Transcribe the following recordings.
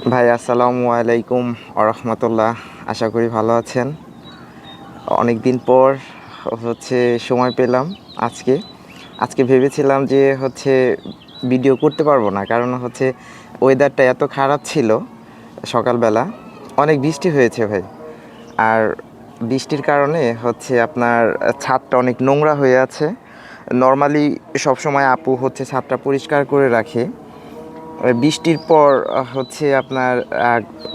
ভাই আসসালামু আলাইকুম আরহামতুল্লাহ। আশা করি ভালো আছেন। অনেক দিন পর সময় পেলাম আজকে। আজকে ভেবেছিলাম যে ভিডিও করতে পারবো না, কারণ ওয়েদারটা এত খারাপ ছিল। সকালবেলা অনেক বৃষ্টি হয়েছে ভাই। আর বৃষ্টির কারণে আপনার ছাদটা অনেক নোংরা হয়ে আছে। নর্মালি সবসময় আপু ছাদটা পরিষ্কার করে রাখে। বৃষ্টির পর আপনার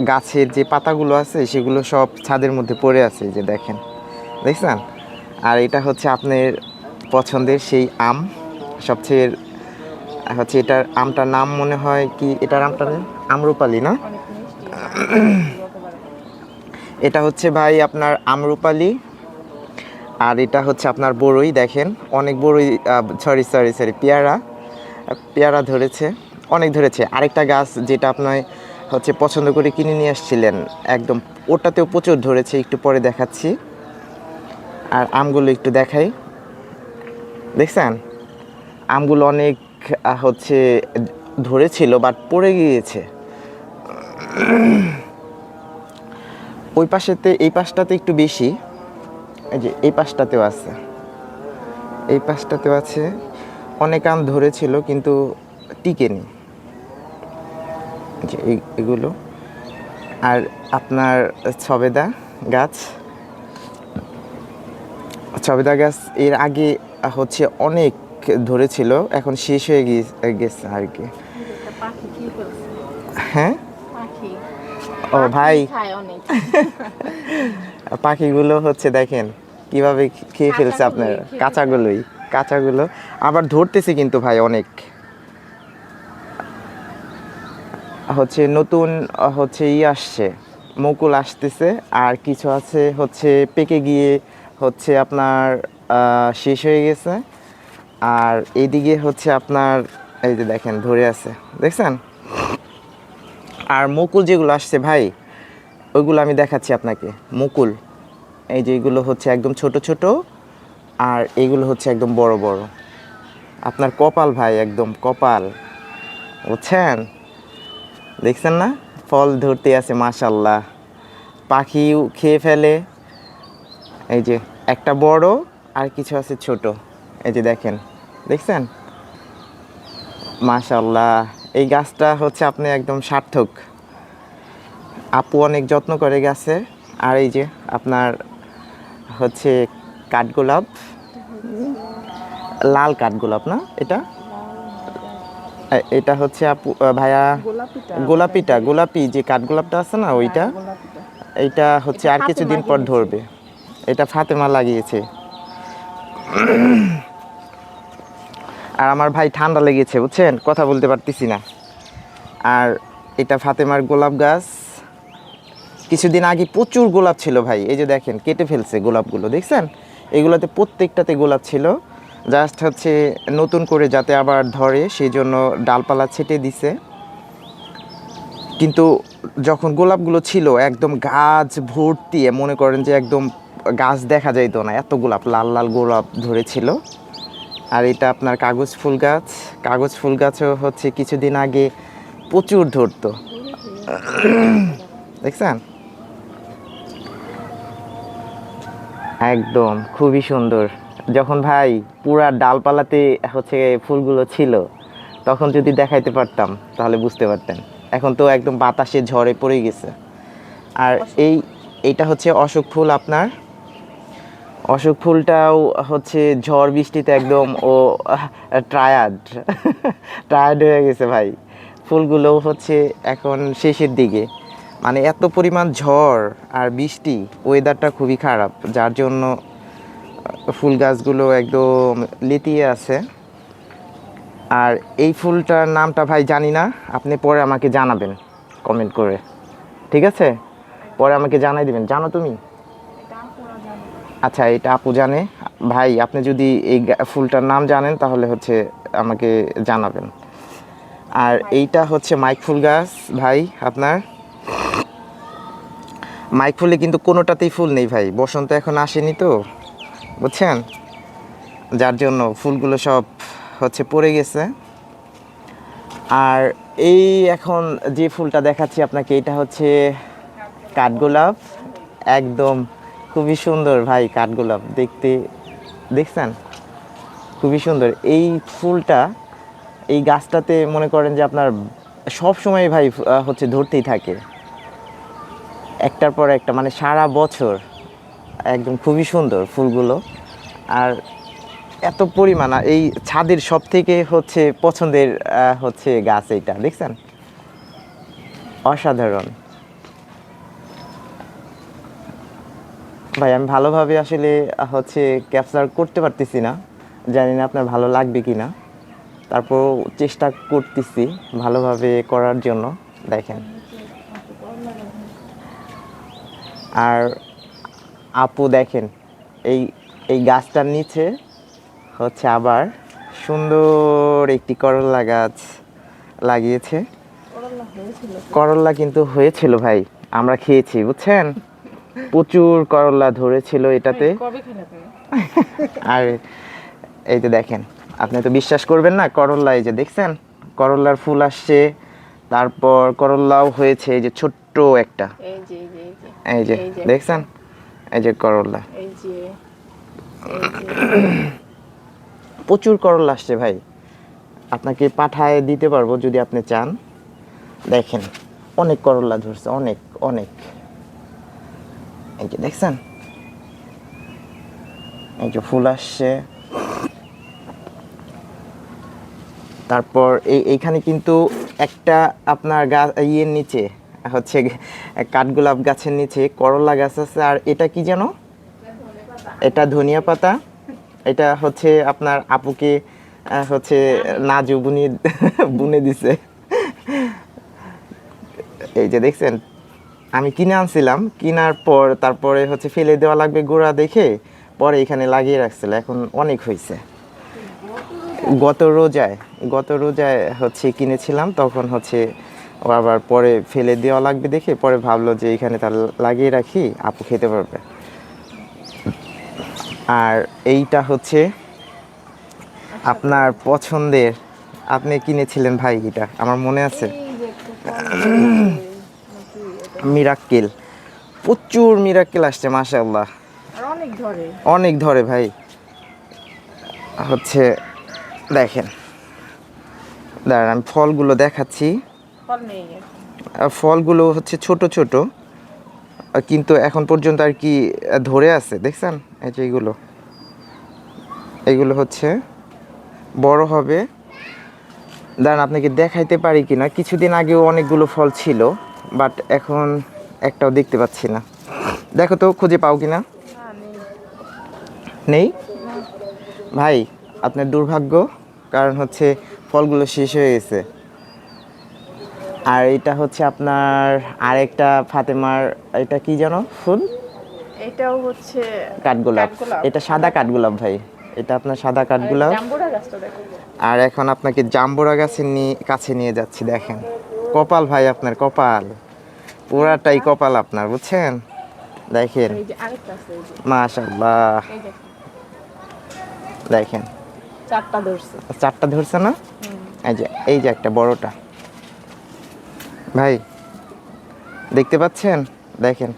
গাছের যে পাতাগুলো আছে সেগুলো সব ছাদের মধ্যে পড়ে আছে, যে দেখছেন। আর এটা আপনার পছন্দের সেই আম। সবচেয়ে এটার আমটার নাম মনে হয় কি, এটার আমটার নাম আম্রপালি না? এটা ভাই আপনার আম্রপালি। আর এটা আপনার বড়ই, দেখেন অনেক বড়ই, সরি সরি সরি পেয়ারা। পেয়ারা ধরেছে, অনেক ধরেছে। আরেকটা গাছ যেটা আপনার পছন্দ করে কিনে নিয়ে আসছিলেন, একদম ওটাতেও প্রচুর ধরেছে, একটু পরে দেখাচ্ছি। আর আমগুলো একটু দেখাই, দেখছেন আমগুলো অনেক ধরেছিল, বাট পড়ে গিয়েছে। ওই পাশেতে, এই পাশটাতে একটু বেশি, এই যে এই পাশটাতেও আছে, এই পাশটাতেও আছে। অনেক আম ধরেছিল কিন্তু টিকেনি, যে এগুলো। আর আপনার সবেদা গাছ, সবেদা গাছ এর আগে অনেক ধরেছিল, এখন শেষ হয়ে গেছে আর কি। হ্যাঁ, ও ভাই পাখিগুলো দেখেন কিভাবে খেয়ে ফেলছে আপনার কাঁচাগুলো আবার ধরতেছে কিন্তু ভাই অনেক। নতুন আসছে, মুকুল আসতেছে। আর কিছু আছে পেকে গিয়ে আপনার শেষ হয়ে গেছে। আর এইদিকে আপনার এই যে দেখেন ধরে আছে, দেখছেন। আর মুকুল যেগুলো আসছে ভাই, ওইগুলো আমি দেখাচ্ছি আপনাকে। মুকুল এই যে এগুলো একদম ছোট ছোট, আর এগুলো একদম বড় বড়। আপনার কপাল ভাই, একদম কপাল, বুঝছেন। দেখছেন না, ফল ধরতে আছে মাশাল্লাহ। পাখিও খেয়ে ফেলে। এই যে একটা বড়, আর কিছু আছে ছোট, এই যে দেখেন, দেখছেন মাশাল্লাহ। এই গাছটা আপনি একদম সার্থক। আপু অনেক যত্ন করে গাছে। আর এই যে আপনার কাঠগোলাপ, লাল কাঠগোলাপ না এটা? এটা আপু ভাইয়া গোলাপি যে কাঠগোলাপটা আছে না, ওইটা। এইটা আর কিছুদিন পর ধরবে। এটা ফাতেমা লাগিয়েছে। আর আমার ভাই ঠান্ডা লেগেছে, বুঝছেন, কথা বলতে পারতেছি না। আর এটা ফাতেমার গোলাপ গাছ। কিছুদিন আগে প্রচুর গোলাপ ছিল ভাই, এই যে দেখেন কেটে ফেলছে গোলাপগুলো, দেখছেন। এগুলোতে প্রত্যেকটাতে গোলাপ ছিল, জাস্ট নতুন করে যাতে আবার ধরে সেই জন্য ডালপালা ছেটে দিছে। কিন্তু যখন গোলাপগুলো ছিল একদম গাছ ভর্তি, মনে করেন যে একদম গাছ দেখা যাইতো না, এত গোলাপ, লাল লাল গোলাপ ধরেছিল। আর এটা আপনার কাগজ ফুল গাছ। কাগজ ফুল গাছও কিছুদিন আগে প্রচুর ধরতো, দেখছেন। একদম খুবই সুন্দর। যখন ভাই পুরা ডালপালাতে ফুলগুলো ছিল, তখন যদি দেখাইতে পারতাম তাহলে বুঝতে পারতেন। এখন তো একদম বাতাসে ঝড়ে পড়ে গেছে। আর এইটা অশোক ফুল আপনার। অশোক ফুলটাও ঝড় বৃষ্টিতে একদম ও টায়ার্ড টায়ার্ড হয়ে গেছে ভাই। ফুলগুলো এখন শেষের দিকে, মানে এত পরিমাণ ঝড় আর বৃষ্টি, ওয়েদারটা খুবই খারাপ, যার জন্য ফুল গাছগুলো একদম লেতিয়ে আছে। আর এই ফুলটার নামটা ভাই জানি না, আপনি পরে আমাকে জানাবেন কমেন্ট করে, ঠিক আছে? পরে আমাকে জানাই দিবেন। জানো তুমি? আচ্ছা, এটা আপু জানে। ভাই আপনি যদি এই ফুলটার নাম জানেন তাহলে আমাকে জানাবেন। আর এইটা মাইক ফুল গাছ ভাই আপনার। মাইক ফুলে কিন্তু কোনোটাতেই ফুল নেই ভাই, বসন্ত এখন আসেনি তো, বুঝছেন, যার জন্য ফুলগুলো সব পড়ে গেছে। আর এই এখন যে ফুলটা দেখাচ্ছি আপনাকে, এটা হচ্ছে কাঠগোলাপ। একদম খুবই সুন্দর ভাই, কাঠগোলাপ দেখতে, দেখছেন? খুবই সুন্দর এই ফুলটা। এই গাছটাতে মনে করেন যে আপনার সব সময় ভাই হচ্ছে ধরতেই থাকে, একটার পর একটা, মানে সারা বছর। একদম খুবই সুন্দর ফুলগুলো। আর এত পরিমাণ, আর এই ছাদের সব থেকে হচ্ছে পছন্দের হচ্ছে গাছ এইটা, দেখছেন? অসাধারণ ভাই, আমি ভালোভাবে আসলে হচ্ছে ক্যাপচার করতে পারতেছি না, জানি না আপনার ভালো লাগবে কি না, তারপর চেষ্টা করতেছি ভালোভাবে করার জন্য। দেখেন, আর আপু দেখেন, এই এই গাছটার নিচে হচ্ছে আবার সুন্দর একটি করল্লা গাছ লাগিয়েছে। করল্লা কিন্তু হয়েছিল ভাই, আমরা খেয়েছি বুঝছেন, প্রচুর করল্লা ধরেছিল এটাতে। আর এই যে দেখেন, আপনি তো বিশ্বাস করবেন না, করল্লা এই যে দেখছেন, করল্লার ফুল আসছে, তারপর করল্লাও হয়েছে, এই যে ছোট্ট একটা, এই যে দেখছেন, এই যে করল্লা, প্রচুর করল্লা আসছে ভাই, আপনাকে পাঠায় দিতে পারবো যদি আপনি চান। দেখেন অনেক করল্লা ধরছে, অনেক অনেক, এই যে দেখছেন, এই যে ফুল আসছে। তারপর এইখানে কিন্তু একটা আপনার গাছ ইয়ের নিচে হচ্ছে কাঠগোলাপ গাছের নিচে করল্লা গাছ আছে। আর এটা কি যেন, এটা ধনিয়া পাতা। এটা হচ্ছে আপনার আপুকে হচ্ছে নাজু বুনিয়ে বুনে দিছে। এই যে দেখছেন, আমি কিনে আনছিলাম, কেনার পর তারপরে হচ্ছে ফেলে দেওয়া লাগবে গোড়া দেখে, পরে এখানে লাগিয়ে রাখছিল, এখন অনেক হয়েছে। গত রোজায় হচ্ছে কিনেছিলাম, তখন হচ্ছে আবার পরে ফেলে দেওয়া লাগবে দেখে পরে ভাবলো যে এখানে তার লাগিয়ে রাখি, আপু খেতে পারবে। আর এইটা হচ্ছে আপনার পছন্দের, আপনি কিনেছিলেন ভাই, এটা আমার মনে আছে, মিরাক্কেল। প্রচুর মিরাক্কেল আসছে মাশাআল্লাহ, অনেক ধরে ভাই। হচ্ছে দেখেন, দাঁড়ান আমি ফলগুলো দেখাচ্ছি। ফলগুলো হচ্ছে ছোট ছোট, কিন্তু এখন পর্যন্ত আর কি ধরে আছে, দেখছেন? এই যে এইগুলো হচ্ছে বড় হবে। দাঁড়ান আপনাকে দেখাইতে পারি কিনা, কিছুদিন আগেও অনেকগুলো ফল ছিল, বাট এখন একটাও দেখতে পাচ্ছি না। দেখো তো খুঁজে পাও কিনা। নেই ভাই, আপনার দুর্ভাগ্য, কারণ হচ্ছে ফলগুলো শেষ হয়ে গেছে। আর এটা হচ্ছে আপনার আরেকটা ফাতেমার, এটা কি যেন ফুল, এটাও হচ্ছে কাঠগোলাপ। এটা সাদা কাঠগোলাপ ভাই, এটা আপনার সাদা কাঠগোলাপ। আর এখন আপনাকে জাম্বুরা গাছের কাছে নিয়ে যাচ্ছি, দেখেন কপাল ভাই, আপনার কপাল পুরাটাই কপাল আপনার, বুঝছেন? দেখেন মাশাআল্লাহ, দেখেন চারটা ধরছে না? এই যে একটা বড়টা ভাই, দেখতে পাচ্ছেন? দেখেন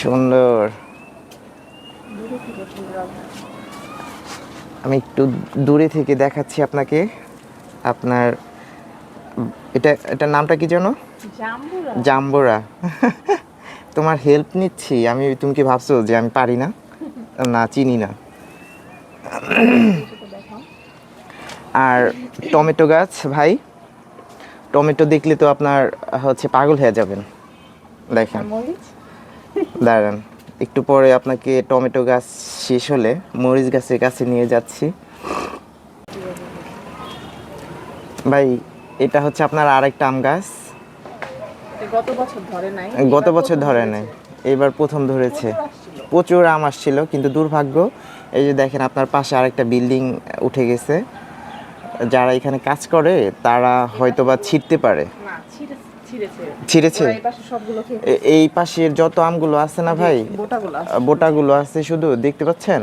সুন্দর। আমি একটু দূরে থেকে দেখাচ্ছি আপনাকে। আপনার এটার নামটা কি যেন? জাম্বুরা। তোমার হেল্প নিচ্ছি আমি, তুমি কি ভাবছো যে আমি পারি না? না, চিনি না। আর টমেটো গাছ ভাই, টমেটো দেখলে তো আপনার হচ্ছে পাগল হয়ে যাবেন। দেখেন, দাঁড়ান একটু পরে আপনাকে টমেটো গাছ শেষ হলে মরিচ গাছের কাছে নিয়ে যাচ্ছি ভাই। এটা হচ্ছে আপনার আরেকটা আম গাছ, গত বছর ধরে নাই, এবার প্রথম ধরেছে। প্রচুর আম আসছিল, কিন্তু দুর্ভাগ্য এই যে দেখেন আপনার পাশে আরেকটা বিল্ডিং উঠে গেছে, যারা এখানে কাজ করে তারা হয়তোবা ছিঁড়তে পারে, ছিঁড়েছে। এই পাশের যত আমগুলো আছে না ভাই, বোটাগুলো আছে শুধু, দেখতে পাচ্ছেন?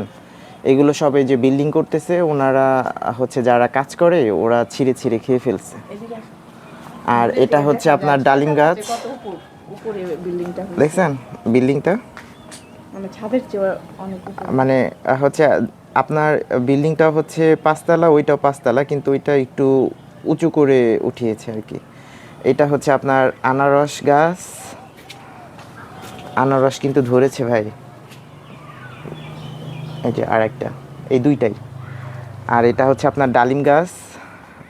এগুলো সব এই যে বিল্ডিং করতেছে ওনারা হচ্ছে যারা কাজ করে ওরা ছিঁড়ে ছিঁড়ে খেয়ে ফেলছে। এদিকে আসো। আর এটা হচ্ছে আপনার ডালিম গাছ, কত উপরে বিল্ডিংটা হয়েছে। দেখছেন বিল্ডিংটা? মানে ছাদের চেয়ে অনেক উপরে। মানে হচ্ছে আপনার বিল্ডিংটা হচ্ছে 5 তলা, ওইটাও 5 তলা, কিন্তু ওইটা একটু উঁচু করে উঠিয়েছে আর কি। এটা হচ্ছে আপনার আনারস গাছ, আনারস কিন্তু ধরেছে ভাই, এই যে আরেকটা, এই দুইটাই। আর এটা হচ্ছে আপনার ডালিম গাছ,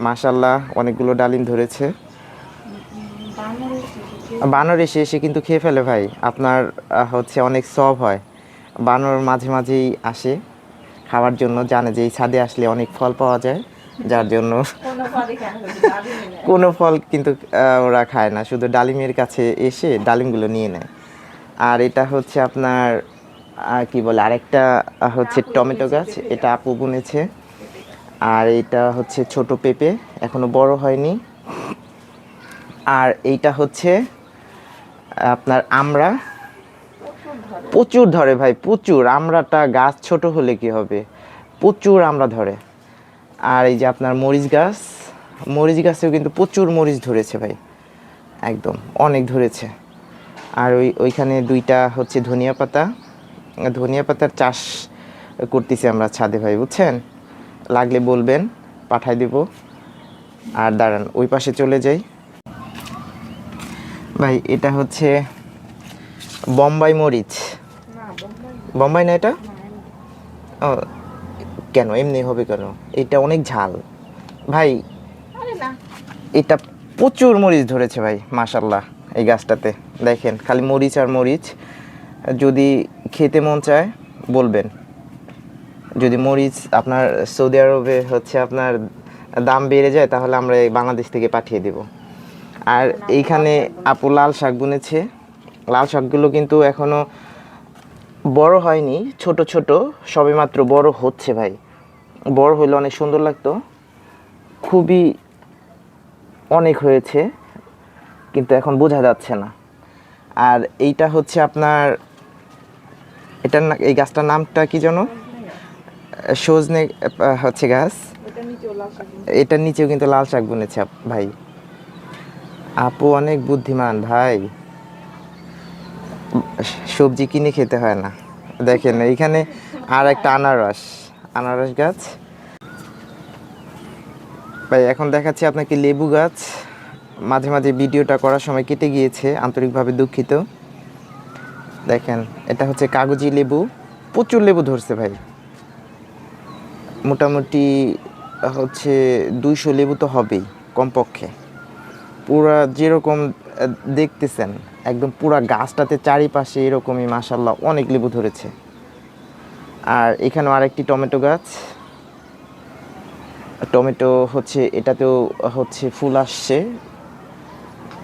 মাশাল্লাহ অনেকগুলো ডালিম ধরেছে। বানর এসে এসে কিন্তু খেয়ে ফেলে ভাই, আপনার হচ্ছে অনেক সব হয়। বানর মাঝে মাঝেই আসে খাওয়ার জন্য, জানে যে এই ছাদে আসলে অনেক ফল পাওয়া যায়, যার জন্য কোনো ফল কিন্তু ওরা খায় না, শুধু ডালিমের কাছে এসে ডালিমগুলো নিয়ে নেয়। আর এটা হচ্ছে আপনার কি বলে আরেকটা হচ্ছে টমেটো গাছ, এটা আপু বুনেছে। আর এটা হচ্ছে ছোট পেঁপে, এখনো বড় হয়নি। আর এইটা হচ্ছে আপনার আমড়া, প্রচুর ধরে ভাই, প্রচুর। আমড়াটা গাছ ছোট হলে কি হবে, প্রচুর আমড়া ধরে। আর এই যে আপনার মরিচ গাছ, মরিচ গাছেও কিন্তু প্রচুর মরিচ ধরেছে ভাই, একদম অনেক ধরেছে। আর ওইখানে দুইটা হচ্ছে ধনিয়া পাতা, ধনিয়া পাতার চাষ করতেছি আমরা ছাদে ভাই, বুঝছেন? লাগলে বলবেন, পাঠাই দেব। আর দাঁড়ান ওই পাশে চলে যাই ভাই, এটা হচ্ছে বোম্বাই মরিচ। বোম্বাই না এটা? ও কেন এমনি হবে কেন, এটা অনেক ঝাল ভাই। এটা প্রচুর মরিচ ধরেছে ভাই মাশাল্লাহ। এই গাছটাতে দেখেন খালি মরিচ আর মরিচ। যদি খেতে মন চায় বলবেন, যদি মরিচ আপনার সৌদি আরবে হচ্ছে আপনার দাম বেড়ে যায় তাহলে আমরা এই বাংলাদেশ থেকে পাঠিয়ে দেব। আর এইখানে আপু লাল শাক বুনেছে, লাল শাকগুলো কিন্তু এখনো বড় হয়নি, ছোট ছোট সবেমাত্র বড় হচ্ছে ভাই। বড় হইলে অনেক সুন্দর লাগতো, খুবই অনেক হয়েছে কিন্তু এখন বোঝা যাচ্ছে না। আর এইটা হচ্ছে আপনার এটার এই গাছটার নামটা কি যেন, সজনে হচ্ছে গাছ, এটার নিচেও কিন্তু লাল শাক বুনেছে ভাই। আপু অনেক বুদ্ধিমান ভাই, সবজি কিনে খেতে হয় না। দেখেন এইখানে আর একটা আনারস, আনারস গাছ ভাই। এখন দেখাচ্ছি আপনাকে লেবু গাছ, মাঝে মাঝে ভিডিওটা করার সময় কেটে গিয়েছে, আন্তরিকভাবে দুঃখিত। দেখেন এটা হচ্ছে কাগজি লেবু, প্রচুর লেবু ধরছে ভাই, মোটামুটি হচ্ছে 200 লেবু তো হবেই কমপক্ষে। পুরা যেরকম দেখতেছেন একদম পুরা গাছটাতে চারিপাশে এরকমই মাশাল্লাহ অনেক লেবু ধরেছে। আর এখানেও আরেকটি টমেটো গাছ, টমেটো হচ্ছে এটাতেও হচ্ছে ফুল আসছে,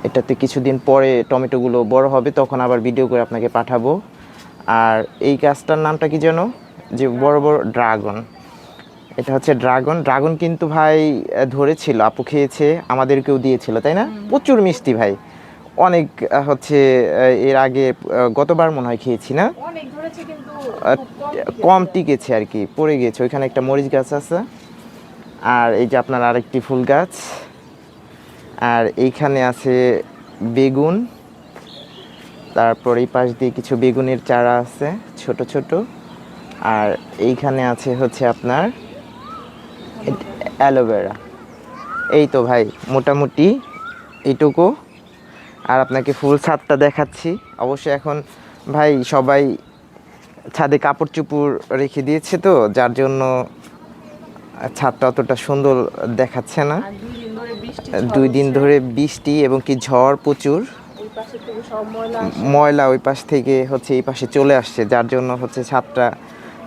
এটাতে কিছুদিন পরে টমেটোগুলো বড় হবে, তখন আবার ভিডিও করে আপনাকে পাঠাবো। আর এই গাছটার নামটা কি যেন, যে বড় বড় ড্রাগন, এটা হচ্ছে ড্রাগন। ড্রাগন কিন্তু ভাই ধরেছিল, আপু খেয়েছে, আমাদেরকেও দিয়েছিল, তাই না? প্রচুর মিষ্টি ভাই, অনেক হচ্ছে এর আগে গতবার মনে হয় খেয়েছি না, অনেক ধরেছে কিন্তু কম টিকেছে আর কি, পড়ে গিয়েছে। ওইখানে একটা মরিচ গাছ আছে। আর এই যে আপনার আরেকটি ফুল গাছ। আর এইখানে আছে বেগুন, তারপর এই পাশ দিয়ে কিছু বেগুনের চারা আছে ছোট ছোট। আর এইখানে আছে হচ্ছে আপনার অ্যালোভেরা। এই তো ভাই মোটামুটি এইটুকু। আর আপনাকে ফুল ছাদটা দেখাচ্ছি। অবশ্যই এখন ভাই সবাই ছাদে কাপড় চোপড় রেখে দিয়েছে, তো যার জন্য ছাদটা অতটা সুন্দর দেখাচ্ছে না। 2 দিন ধরে বৃষ্টি এবং কি ঝড় প্রচুর, ময়লা ওই পাশ থেকে হচ্ছে এই পাশে চলে আসছে, যার জন্য হচ্ছে ছাদটা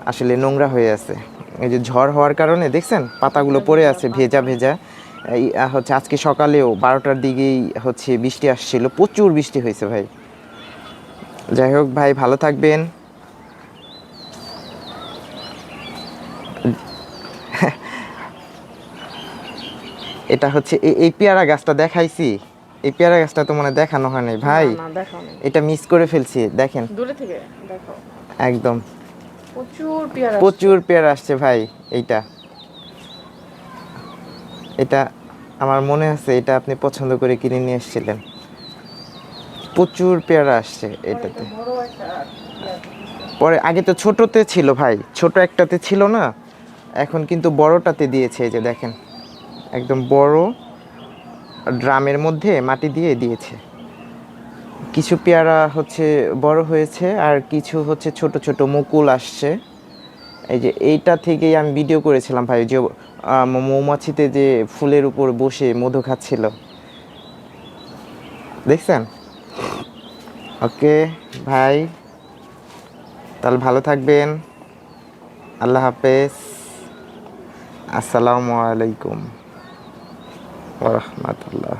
আসলে নোংরা হয়ে আছে। এই যে ঝড় হওয়ার কারণে দেখছেন পাতাগুলো পড়ে আছে ভেজা ভেজা। এই হচ্ছে আজকে সকালেও 12টার দিকেই হচ্ছে বৃষ্টি আসছিল, প্রচুর বৃষ্টি হয়েছে ভাই। যাই হোক ভাই, ভালো থাকবেন। এটা হচ্ছে এই পেয়ারা গাছটা দেখাইছি, এই পেয়ারা গাছটা তো মানে দেখানো হয় নাই ভাই, এটা মিস করে ফেলছি। দেখেন দূরে থেকে দেখো একদম প্রচুর পেয়ারা প্রচুর পেয়ারা আসছে ভাই। এইটা এটা আমার মনে আছে, এটা আপনি পছন্দ করে কিনে নিয়ে এসেছিলেন। প্রচুর পেয়ারা আসছে এটাতে। বড় একটা পেয়ারা দিচ্ছে। পরে আগে তো ছোটতে ছিল ভাই, ছোট একটাতে ছিল না, এখন কিন্তু বড়টাতে দিয়েছে। এই যে দেখেন, একদম বড় ড্রামের মধ্যে মাটি দিয়ে দিয়েছে। কিছু পেয়ারা হচ্ছে বড় হয়েছে, আর কিছু হচ্ছে ছোট ছোট মুকুল আসছে। এই যে এইটা থেকেই আমি ভিডিও করেছিলাম ভাই, যে মৌমাছিতে যে ফুলের উপর বসে মধু খাচ্ছিল, দেখছেন? ওকে ভাই, তাহলে ভালো থাকবেন। আল্লাহ হাফেজ। আসসালামু আলাইকুম ওয়া রাহমাতুল্লাহ।